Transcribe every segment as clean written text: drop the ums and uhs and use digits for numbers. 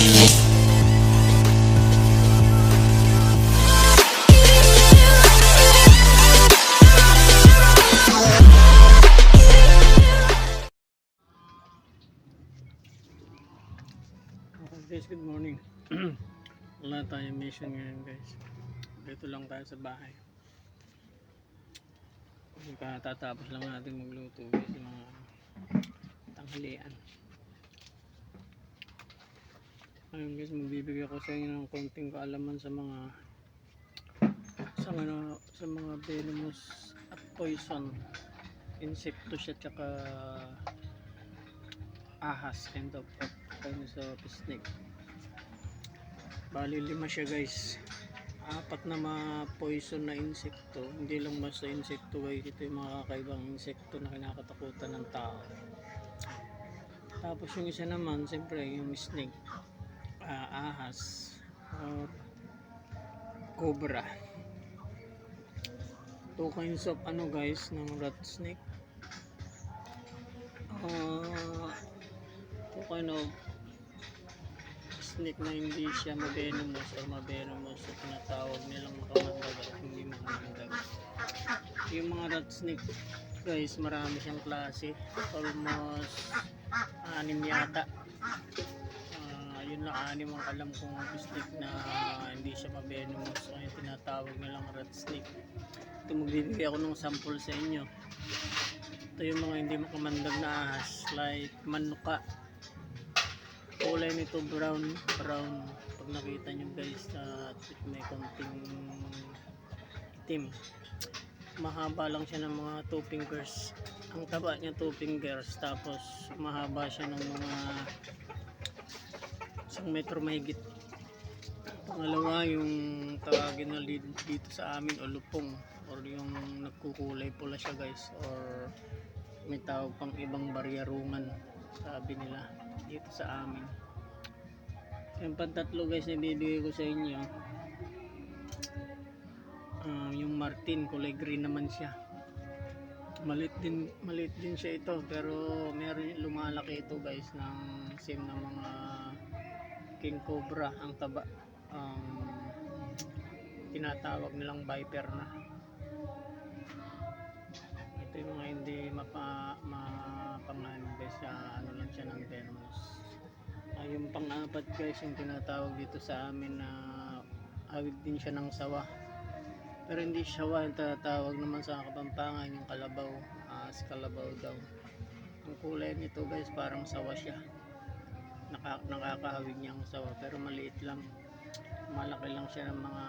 Guys, good morning. Wala tayong mission ngayon guys. Dito lang tayo sa bahay. Katatapos lang natin magluto guys yung mga tanghalian. Ngayon guys, magbibigay ako sa inyo ng konting kaalaman sa mga venomous at poison insekto siya, tsaka ahas, kind of snake. Bali 5 siya guys. 4 na ma-poison na insekto. Hindi lang basta insekto guys, ito yung mga kakaibang insekto na kinakatakutan ng tao. Tapos yung isa naman, siyempre yung snake, ahas, or cobra. 2 kinds of guys ng rat snake. 2 kind of snake na hindi siya mavenomous o mavenomous, so tinatawag nilang makamandag at hindi makamandag. Yung mga rat snake guys, marami siyang klase, almost 6 yata. Yun lang 6 ang alam kong snake na hindi siya mavenomous, so yung tinatawag nilang rat snake. Ito, magbibigay ako ng sample sa inyo. Ito yung mga hindi makamandag na ahas, like manuka. Kulay nito brown. Pag nakita nyo guys, may konting itim. Mahaba lang siya ng mga 2 fingers. Ang taba niya 2 fingers. Tapos mahaba siya ng mga 1 metro mahigit. Pangalawa, yung tawagin na dito sa amin o lupong, or yung nagkukulay pula siya guys, or may tawag pang ibang baryarungan sabi nila dito sa amin. Yung pantatlo guys na bibigay ko sa inyo, yung martin, kulay green naman siya. Maliit din siya ito, pero meron lumalaki ito guys ng same na mga king cobra. Ang taba, tinatawag nilang viper na. Ito yung mga hindi mapanganib guys, lang siya ng venomous. Yung pang-apat guys, yung tinatawag dito sa amin na awid din siya ng sawa, pero hindi sawa, yung tinatawag naman sa Kapampangan yung kalabaw. Kalabaw daw. Ang kulay nito guys, parang sawa siya, nakakahawig niya ang sawa, pero maliit lang, malaki lang siya ng mga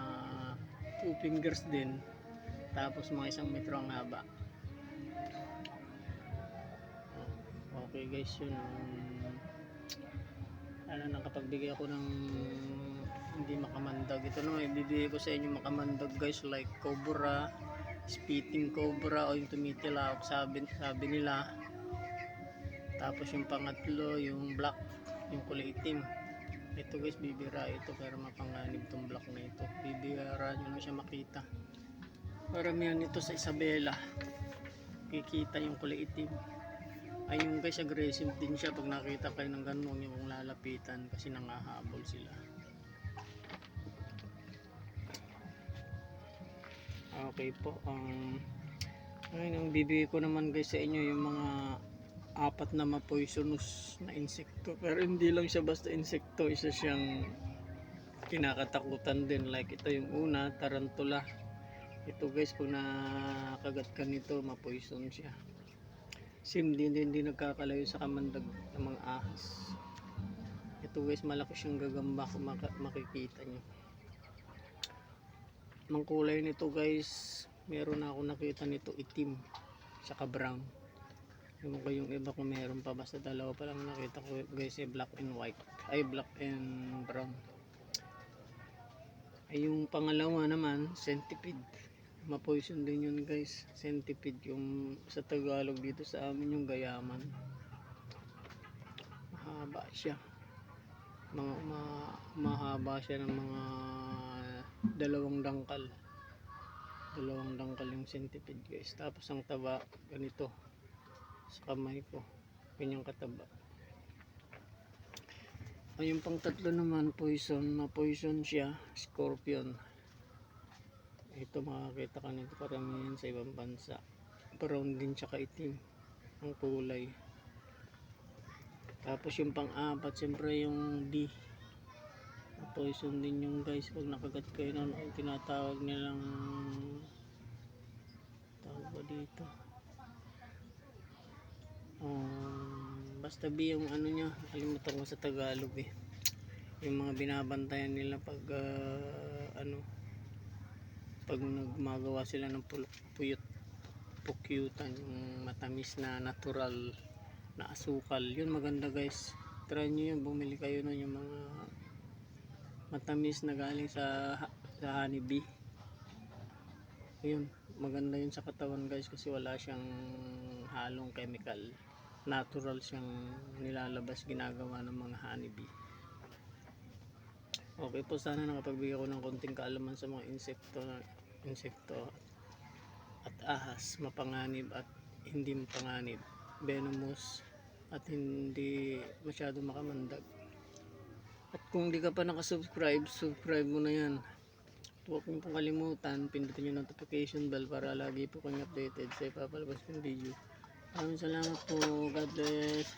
2 fingers din, tapos mga 1 metro ang haba. Okay guys, yun nakapagbigay ako ng hindi makamandag. Ito na ibibigay ko sa inyo makamandag guys, like cobra, spitting cobra, o yung tumitilawak sabi nila. Tapos yung pangatlo, yung black, yung kulay itim. Ito guys, bibira ito, pero mapanganib tong black na ito. Bibira nyo na siya makita. Paramihan ito sa Isabela, kikita yung kulay itim. Ayun guys, aggressive din siya. Pag nakita kayo ng ganun, yung lalapitan kasi nangahabol sila. Okay po, ngayon ang bibigay ko naman guys sa inyo yung mga 4 na ma-poisonous na insekto, pero hindi lang siya basta insekto, isa siyang kinakatakutan din. Like ito yung una, tarantula. Ito guys, pag nakagat ka nito, ma-poison siya. Same din, hindi nagkakalayo sa kamandag ng mga ahas. Ito guys, malaki siyang gagamba kung makikita nyo. Ang kulay nito guys, meron na ako nakita nito itim saka brown. Yung iba kung meron pa, basta 2 pa lang nakita ko guys, black and white, black and brown. Yung pangalawa naman, centipede. Ma-poison din yun guys, centipede. Yung sa Tagalog dito sa amin yung gayaman. Mahaba siya, mahaba siya ng mga 2 dangkal. 2 dangkal yung centipede guys. Tapos ang taba ganito sa kamay ko, ganyang kataba. Yung pang tatlo naman, poison na poison siya, scorpion. Ito makakita ka nito karamihan sa ibang bansa. Brown din tsaka itim ang kulay. Tapos yung pang-apat, siyempre yung D. Poison din yung guys pag nakagat kayo nun. Ang tinatawag nilang tawag ba dito? Basta B yung ano niya, kalimutan ko sa Tagalog eh. Yung mga binabantayan nila pag pag nagmagawa sila ng puyot pukyutan, yung matamis na natural na asukal, yun maganda guys, try nyo yun, bumili kayo nun, yung mga matamis na galing sa honeybee, yun maganda yun sa katawan guys, kasi wala siyang halong chemical, natural siyang nilalabas, ginagawa ng mga honeybee. Okay po, sana nakapagbigay ko ng konting kaalaman sa mga insekto at ahas, mapanganib at hindi mapanganib, venomous at hindi masyado makamandag. At kung di ka pa nakasubscribe, subscribe mo na yan. Huwag niyo pong kalimutan, pindutin yung notification bell para lagi po kayong updated sa ipapalabas kong video. Maraming salamat po. God bless.